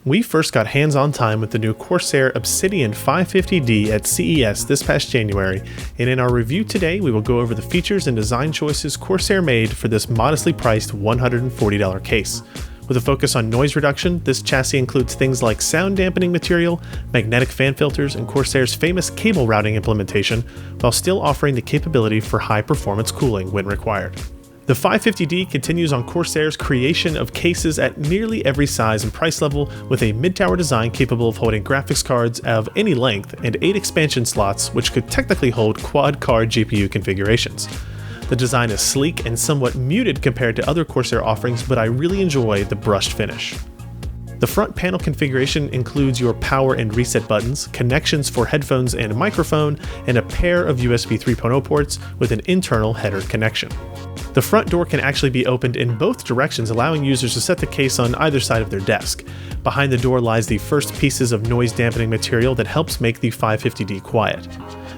We first got hands-on time with the new Corsair Obsidian 550D at CES this past January, and in our review today we will go over the features and design choices Corsair made for this modestly priced $140 case. With a focus on noise reduction, this chassis includes things like sound dampening material, magnetic fan filters, and Corsair's famous cable routing implementation, while still offering the capability for high-performance cooling when required. The 550D continues on Corsair's creation of cases at nearly every size and price level, with a mid-tower design capable of holding graphics cards of any length and 8 expansion slots which could technically hold quad-card GPU configurations. The design is sleek and somewhat muted compared to other Corsair offerings, but I really enjoy the brushed finish. The front panel configuration includes your power and reset buttons, connections for headphones and microphone, and a pair of USB 3.0 ports with an internal header connection. The front door can actually be opened in both directions, allowing users to set the case on either side of their desk. Behind the door lies the first pieces of noise dampening material that helps make the 550D quiet.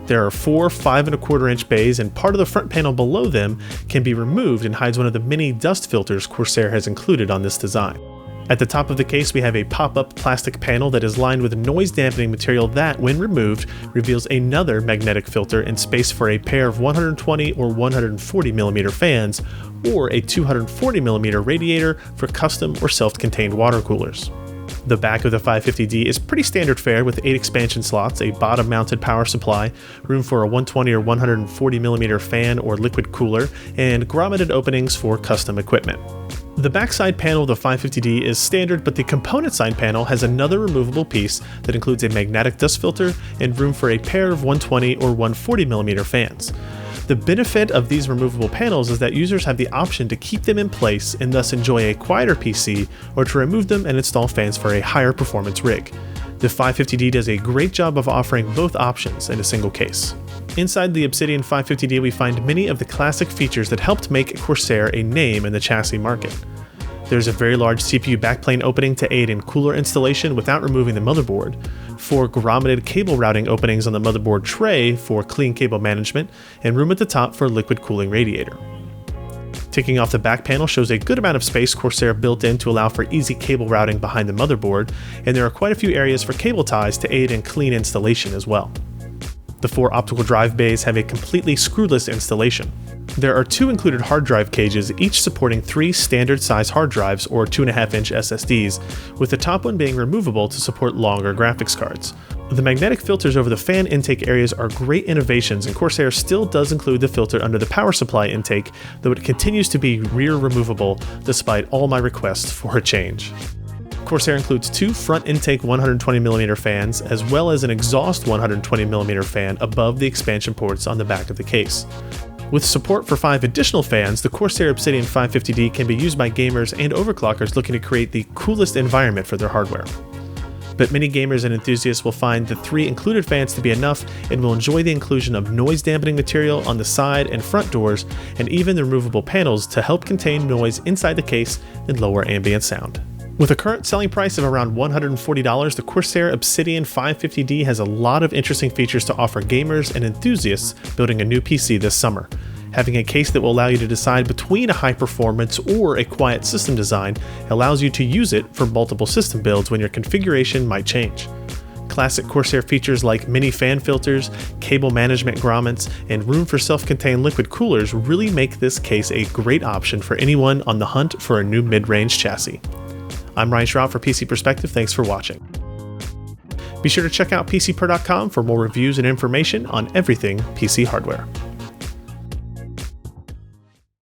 There are 4 5¼ bays, and part of the front panel below them can be removed and hides one of the many dust filters Corsair has included on this design. At the top of the case we have a pop-up plastic panel that is lined with noise dampening material that, when removed, reveals another magnetic filter and space for a pair of 120 or 140mm fans, or a 240mm radiator for custom or self-contained water coolers. The back of the 550D is pretty standard fare with 8 expansion slots, a bottom-mounted power supply, room for a 120 or 140mm fan or liquid cooler, and grommeted openings for custom equipment. The backside panel of the 550D is standard, but the component side panel has another removable piece that includes a magnetic dust filter and room for a pair of 120 or 140mm fans. The benefit of these removable panels is that users have the option to keep them in place and thus enjoy a quieter PC, or to remove them and install fans for a higher performance rig. The 550D does a great job of offering both options in a single case. Inside the Obsidian 550D we find many of the classic features that helped make Corsair a name in the chassis market. There's a very large CPU backplane opening to aid in cooler installation without removing the motherboard, 4 grommeted cable routing openings on the motherboard tray for clean cable management, and room at the top for a liquid cooling radiator. Ticking off the back panel shows a good amount of space Corsair built in to allow for easy cable routing behind the motherboard, and there are quite a few areas for cable ties to aid in clean installation as well. The 4 optical drive bays have a completely screwless installation. There are 2 included hard drive cages, each supporting 3 standard size hard drives or 2.5-inch SSDs, with the top one being removable to support longer graphics cards. The magnetic filters over the fan intake areas are great innovations, and Corsair still does include the filter under the power supply intake, though it continues to be rear removable despite all my requests for a change. Corsair includes 2 front intake 120mm fans, as well as an exhaust 120mm fan above the expansion ports on the back of the case. With support for 5 additional fans, the Corsair Obsidian 550D can be used by gamers and overclockers looking to create the coolest environment for their hardware. But many gamers and enthusiasts will find the 3 included fans to be enough and will enjoy the inclusion of noise dampening material on the side and front doors, and even the removable panels to help contain noise inside the case and lower ambient sound. With a current selling price of around $140, the Corsair Obsidian 550D has a lot of interesting features to offer gamers and enthusiasts building a new PC this summer. Having a case that will allow you to decide between a high performance or a quiet system design allows you to use it for multiple system builds when your configuration might change. Classic Corsair features like mini fan filters, cable management grommets, and room for self-contained liquid coolers really make this case a great option for anyone on the hunt for a new mid-range chassis. I'm Ryan Schraub for PC Perspective. Thanks for watching. Be sure to check out PCPer.com for more reviews and information on everything PC hardware.